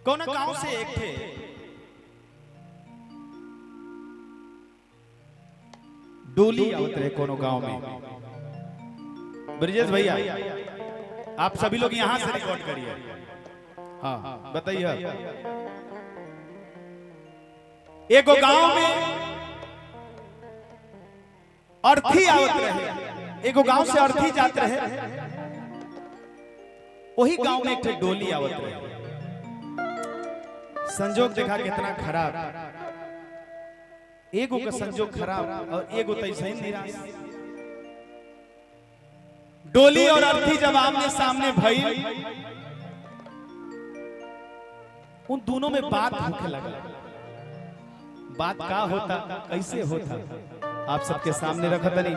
कौन गांव से एक थे डोली आवत रहे कोनो गांव में। ब्रजेश भैया आप सभी लोग यहां से रिकॉर्ड करिए। हाँ बताइए। एगो गांव में अर्थी आवत रहे, एगो गांव से अर्थी जात रहे, वही गांव में एक डोली आवत रहे। संजोग देखा कितना खराब, एगो का संजोग खराब और एगो तो ऐसे ही निराश। डोली और अर्थी जब आमने सामने भई, उन दोनों में बात होने लगा। बात का होता, कैसे होता, आप सबके सामने रखा था नहीं।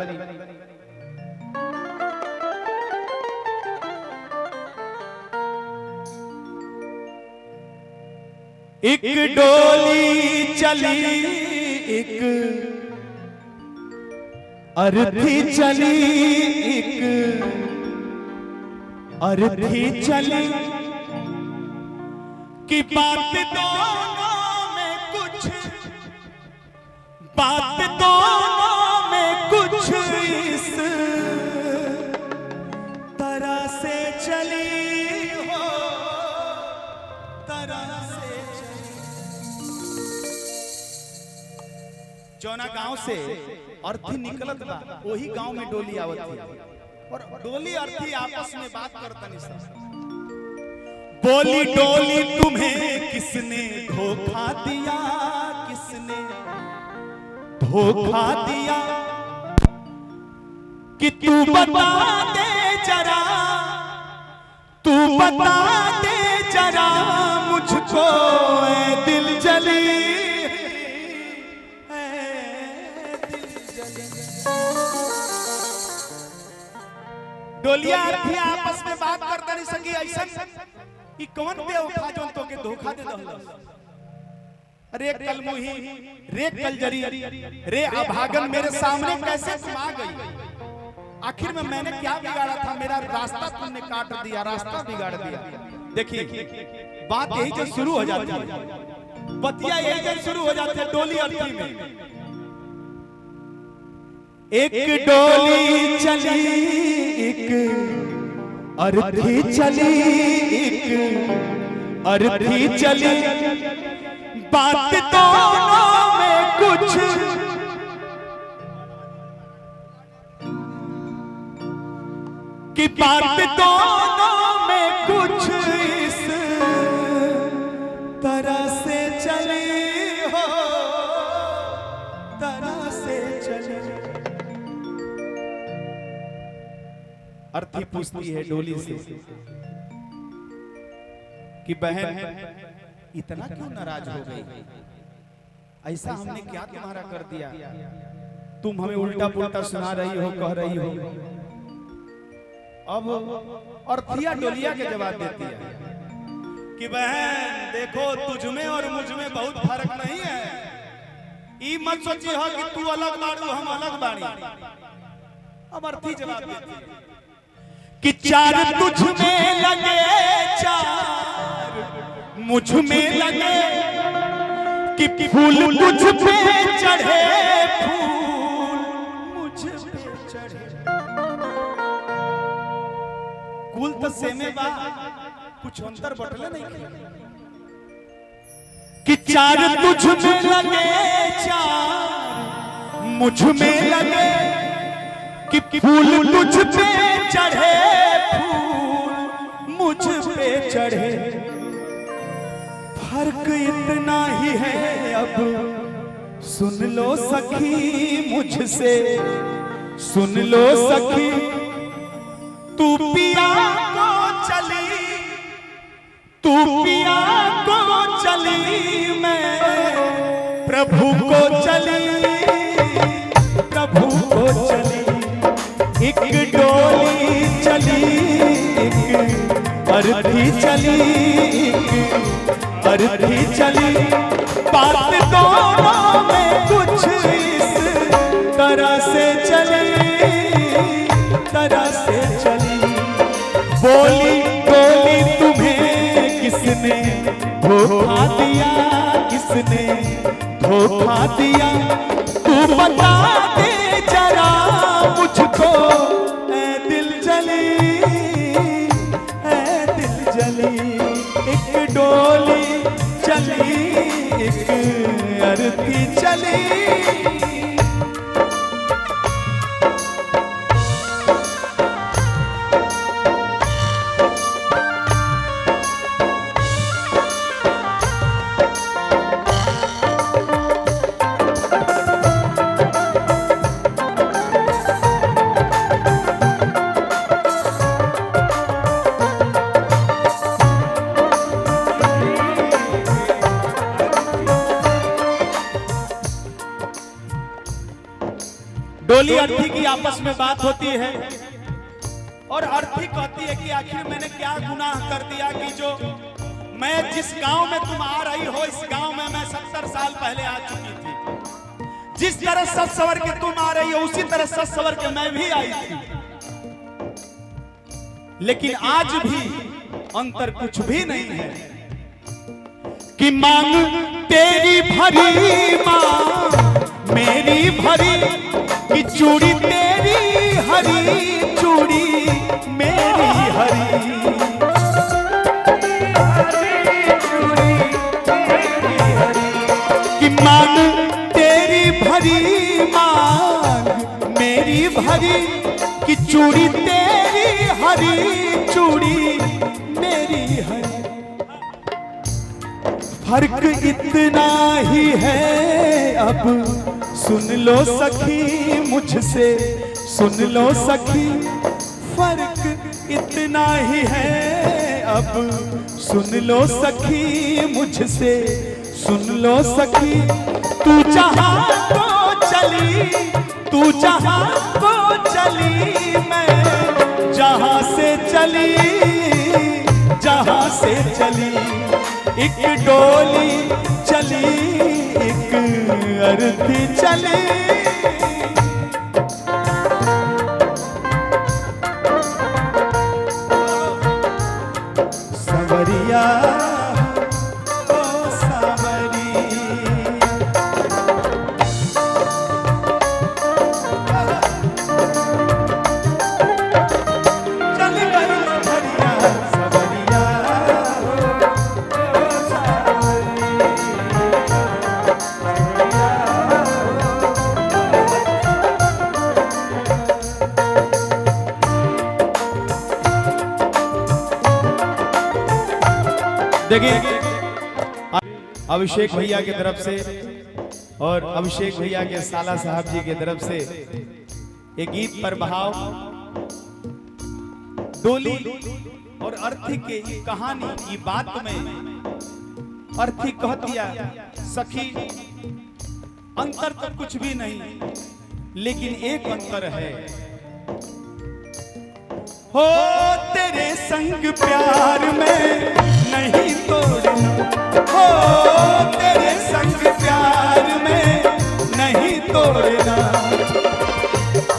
एक डोली चली, एक अर्थी चली, एक अर्थी चली कि बात दोनों में कुछ, बात दोनों में कुछ इस तरह से चली हो, तरह से चली। जौना गांव से अर्थी निकलत बा, वही गांव में डोली आवत थी और डोली अर्थी आपस में बात करतनी सब। बोली डोली तुम्हें किसने धोखा दिया, किसने धोखा दिया कि तू बता दे जरा, तू बता दे जरा मुझको ऐ दिल जली, डोलिया अर्थी आपस में बात करता नहीं सकी। ऐसा कि कौन बेवफा जो तो के धोखा दे दहला, रे कल मुही, रे कल जरी, रे अभागन मेरे सामने कैसे तुम आ गई। आखिर में मैंने क्या बिगाड़ा था, मेरा रास्ता तुमने काट दिया, रास्ता बिगाड़ दिया। देखिए बात यही जो शुरू हो जाती है, बतिया यही जो शुरू हो जाती है डोली अर्थी में। एक डोली चली, एक अर्थी चली, एक अर्थी चली, बात दोनों में कुछ, कि बात दोनों में कुछ इस तरह से चली हो, तरह से चली। अर्थी पूछती है डोली से कि बहन इतना क्यों नाराज हो गई, ऐसा हमने क्या तुम्हारा कर दिया, तुम हमें उल्टा पुल्टा सुना रही हो, कह रही हो। अब अರ್ಥिया डोलिया के जवाब देती है कि बहन देखो तुझ में और मुझ में बहुत फर्क नहीं है, ई मत सोची हो कि तू अलग बाड़ू हम अलग बाड़ी। अब अर्थी जवाब देती है कि चार तुझ में लगे, चार मुझ में लगे, कि फूल तुझ पे चढ़े, फूल मुझ पे चढ़े। कुल तो सेमे बा, कुछ अंतर बटले नहीं कि चार तुझ में लगे, चार मुझ में लगे, कि फूल तुझ पे चढ़े, फूल मुझ पे चढ़े। फर्क इतना ही है अब सुन लो सखी मुझसे, सुन लो सखी, तू पिया को चली, तू पिया को चली, मैं प्रभु को चली, प्रभु को चली। एक डोली चली, एक अर्थी चली, एक अर्थी चली, बात दोनों में कुछ इस तरह से चली, तरह से चली। बोली डोली तुम्हें किसने धोखा दिया किसने धोखा दिया, तू बता दे जरा मुझको ऐ दिल जली, ऐ दिल जली। एक डोली चली एक अर्थी चली। डोली अर्थी की आपस में बात होती है और अर्थी कहती है कि आखिर मैंने क्या गुनाह कर दिया कि जो मैं जिस गांव में तुम आ रही हो इस गांव में मैं 70 साल पहले आ चुकी थी। जिस तरह सच सवर के तुम आ रही हो उसी तरह सच सवर के मैं भी आई थी, लेकिन आज भी अंतर कुछ भी नहीं है कि मांग तेरी भरी मां मेरी भरी कि चूड़ी तेरी हरी चूड़ी मेरी हरी। कि मांग तेरी भरी मांग मेरी भरी कि चूड़ी तेरी हरी चूड़ी मेरी हरी। फर्क इतना ही है अब सुन लो सखी मुझसे, सुन लो सखी फर्क इतना ही है अब सुन लो सखी मुझसे, सुन लो सखी। तू जहां को चली, तू जहां को चली, मैं जहां से चली, जहां से चली। एक डोली चली एक अर्थी चली। सवरिया ओ सवरी चल गई सवरिया, सवरिया देखिए अभिषेक भैया की तरफ से और अभिषेक भैया के साला साहब जी की तरफ से एक गीत पर बहाव डोली और अर्थी की कहानी की बात में अर्थी कह दिया सखी अंतर तो कुछ भी नहीं, लेकिन एक अंतर है हो तेरे संग प्यार में नहीं तोड़ना, हो तेरे संग प्यार में नहीं तोड़ना।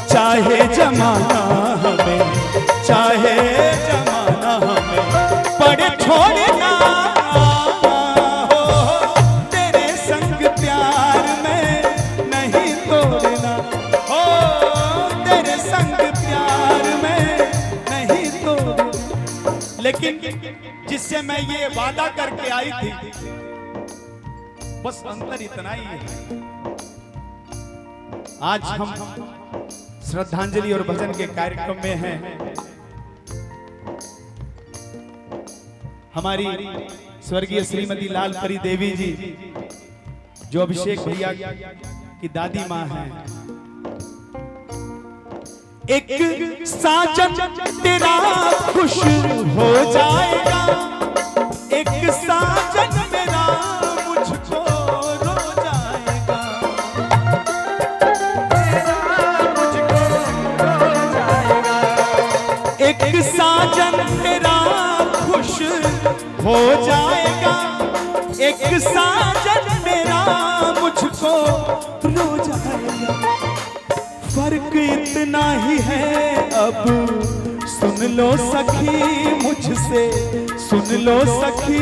चाहे जमाना हमें, चाहे जमाना हमें पड़े छोड़ना, हो तेरे संग प्यार में नहीं तोड़ना, हो तेरे संग प्यार में नहीं तोड़ना। लेकिन जिससे मैं ये वादा करके आई थी बस अंतर इतना ही है। आज हम श्रद्धांजलि और भजन के कार्यक्रम में हैं। हमारी स्वर्गीय श्रीमती लाल परी देवी जी जो अभिषेक भैया की दादी माँ हैं। एक साजन तेरा खुश हो जाएगा, एक साजन मेरा मुझको रो जाएगा, मुझको रो जाएगा। एक साजन तेरा खुश हो जाएगा, एक साजन मेरा मुझको रो जाएगा। फर्क इतना ही है अब सुन लो सखी मुझसे, सुन लो सखी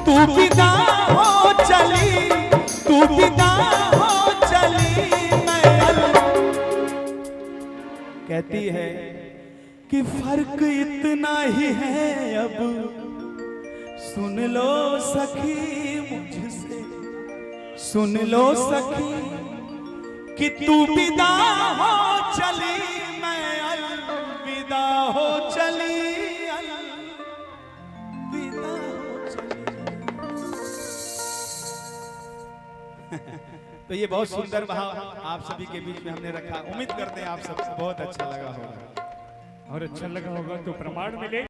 तू विदा हो चली, तू विदा हो चली मैं। कहती है कि फर्क इतना ही है अब, सुन लो सखी मुझसे, सुन लो सखी कि तू विदा हो चली मैं अलविदा हो चली, अलविदा हो चली। तो ये बहुत सुंदर भाव आप सभी के बीच में हमने रखा। उम्मीद करते हैं आप सबको बहुत अच्छा लगा होगा। और अच्छा लगा होगा तो प्रमाण मिले।